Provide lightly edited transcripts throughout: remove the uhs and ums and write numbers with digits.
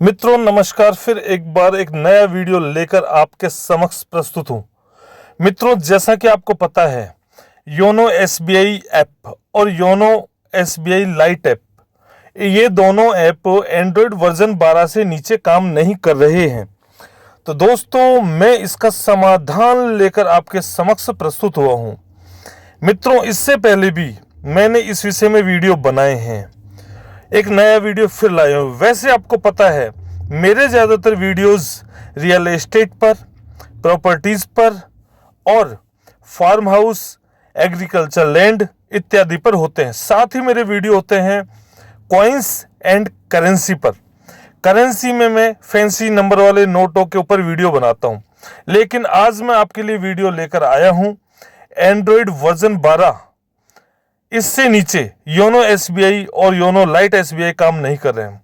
मित्रों नमस्कार। फिर एक बार एक नया वीडियो लेकर आपके समक्ष प्रस्तुत हूं। मित्रों जैसा कि आपको पता है, योनो एसबीआई ऐप और योनो एसबीआई लाइट ऐप, ये दोनों ऐप एंड्रॉयड वर्जन 12 से नीचे काम नहीं कर रहे हैं। तो दोस्तों मैं इसका समाधान लेकर आपके समक्ष प्रस्तुत हुआ हूं। मित्रों इससे पहले भी मैंने इस विषय में वीडियो बनाए हैं, एक नया वीडियो फिर लाया हूँ। वैसे आपको पता है मेरे ज़्यादातर वीडियोस रियल एस्टेट पर, प्रॉपर्टीज़ पर और फार्म हाउस, एग्रीकल्चर लैंड इत्यादि पर होते हैं। साथ ही मेरे वीडियो होते हैं कॉइन्स एंड करेंसी पर। करेंसी में मैं फैंसी नंबर वाले नोटों के ऊपर वीडियो बनाता हूँ, लेकिन आज मैं आपके लिए वीडियो लेकर आया हूँ एंड्रॉयड वर्जन 12 इससे नीचे योनो एसबीआई और योनो लाइट एसबीआई काम नहीं कर रहे हैं।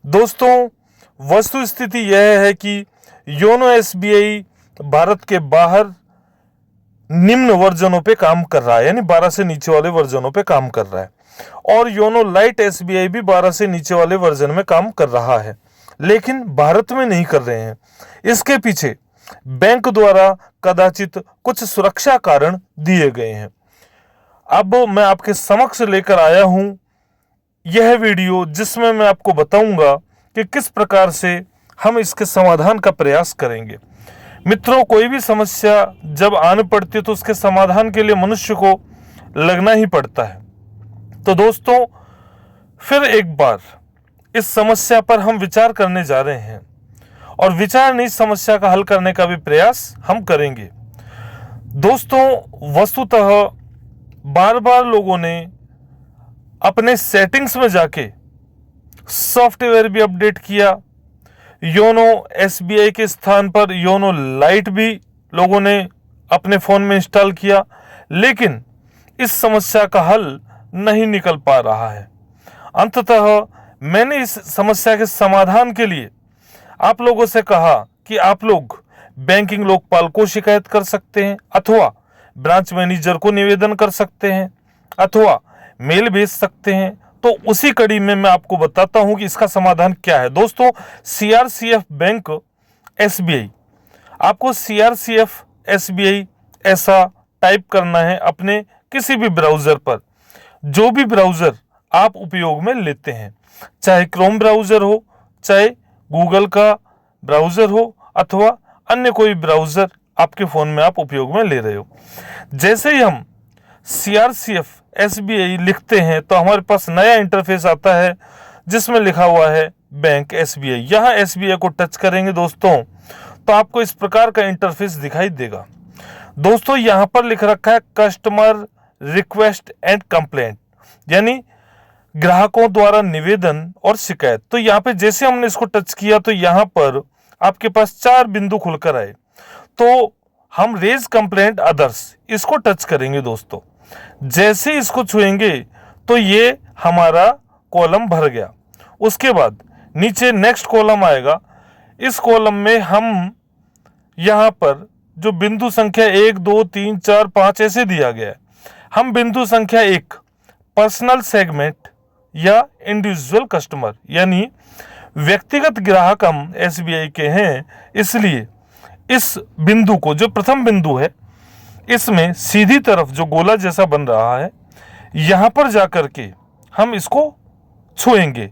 दोस्तों वस्तु स्थिति यह है कि योनो एसबीआई भारत के बाहर निम्न वर्जनों पे काम कर रहा है, यानी 12 से नीचे वाले वर्जनों पे काम कर रहा है, और योनो लाइट एसबीआई भी 12 से नीचे वाले वर्जन में काम कर रहा है, लेकिन भारत में नहीं कर रहे हैं। इसके पीछे बैंक द्वारा कदाचित कुछ सुरक्षा कारण दिए गए हैं। अब मैं आपके समक्ष लेकर आया हूं यह वीडियो, जिसमें मैं आपको बताऊंगा कि किस प्रकार से हम इसके समाधान का प्रयास करेंगे। मित्रों कोई भी समस्या जब आने पड़ती है तो उसके समाधान के लिए मनुष्य को लगना ही पड़ता है। तो दोस्तों फिर एक बार इस समस्या पर हम विचार करने जा रहे हैं, और विचार नहीं समस्या का हल करने का भी प्रयास हम करेंगे। दोस्तों वस्तुतः बार बार लोगों ने अपने सेटिंग्स में जाके सॉफ्टवेयर भी अपडेट किया, योनो एसबीआई के स्थान पर योनो लाइट भी लोगों ने अपने फ़ोन में इंस्टॉल किया, लेकिन इस समस्या का हल नहीं निकल पा रहा है। अंततः मैंने इस समस्या के समाधान के लिए आप लोगों से कहा कि आप लोग बैंकिंग लोकपाल को शिकायत कर सकते हैं, अथवा ब्रांच मैनेजर को निवेदन कर सकते हैं, अथवा मेल भेज सकते हैं। तो उसी कड़ी में मैं आपको बताता हूं कि इसका समाधान क्या है। दोस्तों सीआरसीएफ बैंक एसबीआई, आपको सीआरसीएफ एसबीआई ऐसा टाइप करना है अपने किसी भी ब्राउज़र पर, जो भी ब्राउज़र आप उपयोग में लेते हैं, चाहे क्रोम ब्राउज़र हो, चाहे गूगल का ब्राउज़र हो, अथवा अन्य कोई ब्राउज़र आपके फ़ोन में आप उपयोग में ले रहे हो। जैसे ही हम सीआरसीएफ एसबीआई लिखते हैं तो हमारे पास नया इंटरफेस आता है जिसमें लिखा हुआ है बैंक एसबीआई। यहाँ एसबीआई को टच करेंगे दोस्तों तो आपको इस प्रकार का इंटरफेस दिखाई देगा। दोस्तों यहाँ पर लिख रखा है कस्टमर रिक्वेस्ट एंड कंप्लेंट, यानी ग्राहकों द्वारा निवेदन और शिकायत। तो यहाँ पे जैसे हमने इसको टच किया तो यहाँ पर आपके पास 4 बिंदु खुलकर आए। तो हम रेज कंप्लेंट अदर्स इसको टच करेंगे दोस्तों। जैसे इसको छुएंगे तो ये हमारा कॉलम भर गया। उसके बाद नीचे नेक्स्ट कॉलम आएगा। इस कॉलम में हम यहाँ पर जो बिंदु संख्या 1 2 3 4 5 ऐसे दिया गया है, हम बिंदु संख्या 1 पर्सनल सेगमेंट या इंडिविजुअल कस्टमर, यानी व्यक्तिगत ग्राहक हम एसबीआई के हैं, इसलिए इस बिंदु को, जो प्रथम बिंदु है, इसमें सीधी तरफ जो गोला जैसा बन रहा है, यहाँ पर जाकर के हम इसको छुएंगे।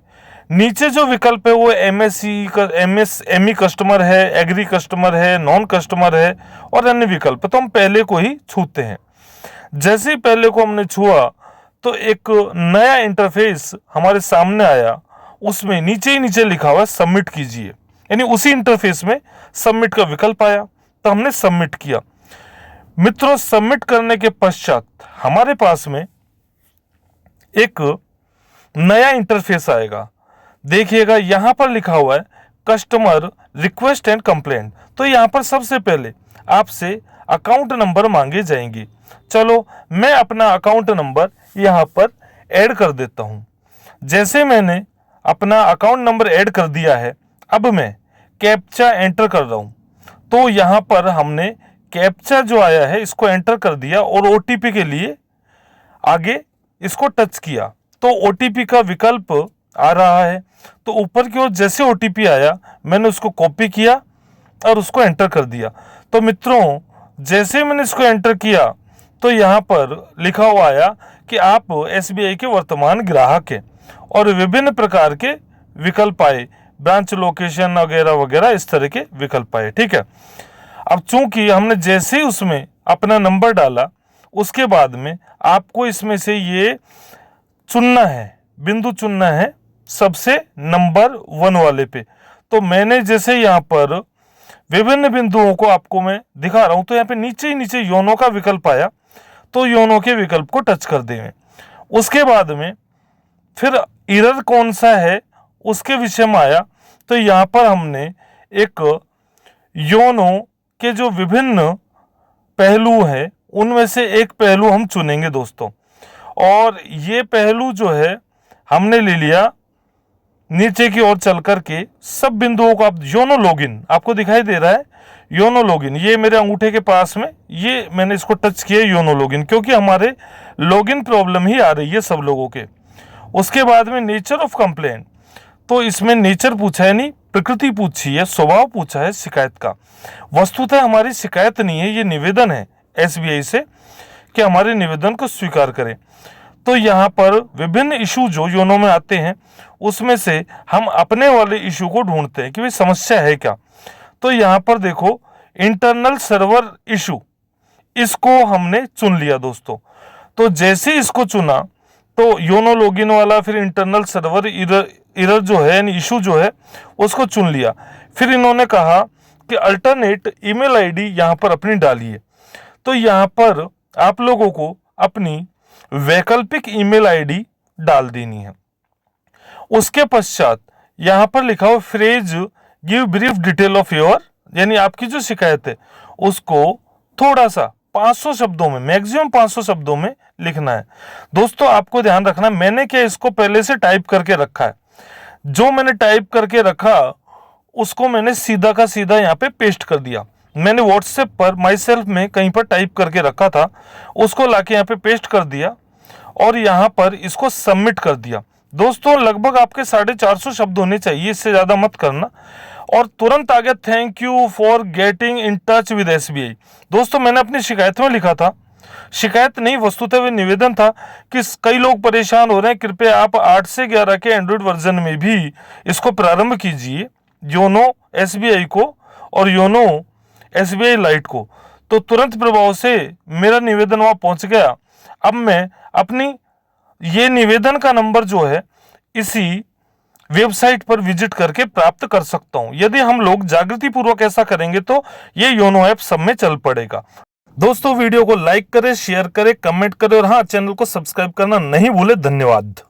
नीचे जो विकल्प है वो एमएसएमई कस्टमर है, एग्री कस्टमर है, नॉन कस्टमर है और अन्य विकल्प, तो हम पहले को ही छूते हैं। जैसे ही पहले को हमने छुआ तो एक नया इंटरफेस हमारे सामने आया। उसमें नीचे ही नीचे लिखा हुआ है सबमिट कीजिए, यानी उसी इंटरफेस में सबमिट का विकल्प आया, तो हमने सबमिट किया। मित्रों सबमिट करने के पश्चात हमारे पास में एक नया इंटरफेस आएगा। देखिएगा यहाँ पर लिखा हुआ है कस्टमर रिक्वेस्ट एंड कंप्लेंट। तो यहाँ पर सबसे पहले आपसे अकाउंट नंबर मांगे जाएंगे। चलो मैं अपना अकाउंट नंबर यहाँ पर ऐड कर देता हूँ। जैसे मैंने अपना अकाउंट नंबर ऐड कर दिया है, अब मैं कैप्चा एंटर कर रहा हूँ। तो यहाँ पर हमने कैप्चा जो आया है इसको एंटर कर दिया और ओटीपी के लिए आगे इसको टच किया तो ओटीपी का विकल्प आ रहा है। तो ऊपर की ओर जैसे OTP आया मैंने उसको कॉपी किया और उसको एंटर कर दिया। तो मित्रों जैसे मैंने इसको एंटर किया तो यहाँ पर लिखा हुआ आया कि आप SBI के वर्तमान ग्राहक हैं और विभिन्न प्रकार के विकल्प आए, ब्रांच लोकेशन वगैरह वगैरह इस तरह के विकल्प आए। ठीक है, अब चूंकि हमने जैसे ही उसमें अपना नंबर डाला उसके बाद में आपको इसमें से ये चुनना है, बिंदु चुनना है सबसे नंबर 1 वाले पे। तो मैंने जैसे यहाँ पर विभिन्न बिंदुओं को आपको मैं दिखा रहा हूं तो यहाँ पे नीचे ही नीचे योनो का विकल्प आया, तो योनो के विकल्प को टच कर देंगे। उसके बाद में फिर एरर कौन सा है उसके विषय में आया, तो यहाँ पर हमने एक योनो के जो विभिन्न पहलू हैं उनमें से एक पहलू हम चुनेंगे दोस्तों, और ये पहलू जो है हमने ले लिया नीचे की ओर चल करके सब बिंदुओं को। आप योनो लॉगिन आपको दिखाई दे रहा है, योनो लॉगिन ये मेरे अंगूठे के पास में, ये मैंने इसको टच किया योनो लॉगिन, क्योंकि हमारे लॉगिन प्रॉब्लम ही आ रही है सब लोगों के। उसके बाद में नेचर ऑफ कंप्लेंट, तो इसमें नेचर पूछा है नहीं, प्रकृति पूछी है, स्वभाव पूछा है शिकायत का। वस्तुतः हमारी शिकायत नहीं है, ये निवेदन है SBI से कि हमारे निवेदन को स्वीकार करें। तो यहाँ पर विभिन्न इशू जो योनो में आते हैं उसमें से हम अपने वाले इशू को ढूंढते हैं कि भाई समस्या है क्या। तो यहाँ पर देखो इंटरनल सर्वर इशू, इसको हमने चुन लिया दोस्तों। तो जैसे इसको चुना तो योनो लॉगिन वाला, फिर इंटरनल सर्वर एरर जो है यानी इशू जो है उसको चुन लिया। फिर इन्होंने कहा कि अल्टरनेट ईमेल आईडी यहाँ पर अपनी डालिए। तो यहाँ पर आप लोगों को अपनी वैकल्पिक ईमेल आईडी डाल देनी है। उसके पश्चात यहाँ पर लिखा हो phrase give brief detail of your, यानी आपकी जो शिकायत है उसको थोड़ा सा 500 शब्दों में, मैक्सिमम 500 शब्दों में लिखना है। दोस्तों आपको ध्यान रखना, मैंने क्या इसको पहले से टाइप करके रखा है, जो मैंने टाइप करके रखा उसको मैंने सीधा का सीधा यहाँ पे पेस्ट कर दिया। मैंने व्हाट्सएप पर माई सेल्फ में कहीं पर टाइप करके रखा था, उसको लाके यहाँ पे पेस्ट कर दिया और यहाँ पर इसको सबमिट कर दिया। दोस्तों लगभग आपके 450 शब्द होने चाहिए, इससे ज़्यादा मत करना। और तुरंत आ गया thank you for getting in touch with SBI। दोस्तों मैंने अपनी शिकायत में लिखा था, शिकायत नहीं वस्तुतः वे निवेदन था कि कई लोग परेशान हो रहे हैं, कृपया आप 8 से 11 के एंड्रॉइड वर्जन में भी इसको प्रारंभ कीजिए, योनो SBI को और योनो SBI लाइट को। तो तुरंत प्रभाव से मेरा निवेदन वहाँ पहुँच गया। अब मैं अपनी ये निवेदन का नंबर जो है इसी वेबसाइट पर विजिट करके प्राप्त कर सकता हूं। यदि हम लोग जागृति पूर्वक ऐसा करेंगे तो ये योनो ऐप सब में चल पड़ेगा। दोस्तों वीडियो को लाइक करें, शेयर करें, कमेंट करें और हाँ चैनल को सब्सक्राइब करना नहीं भूले। धन्यवाद।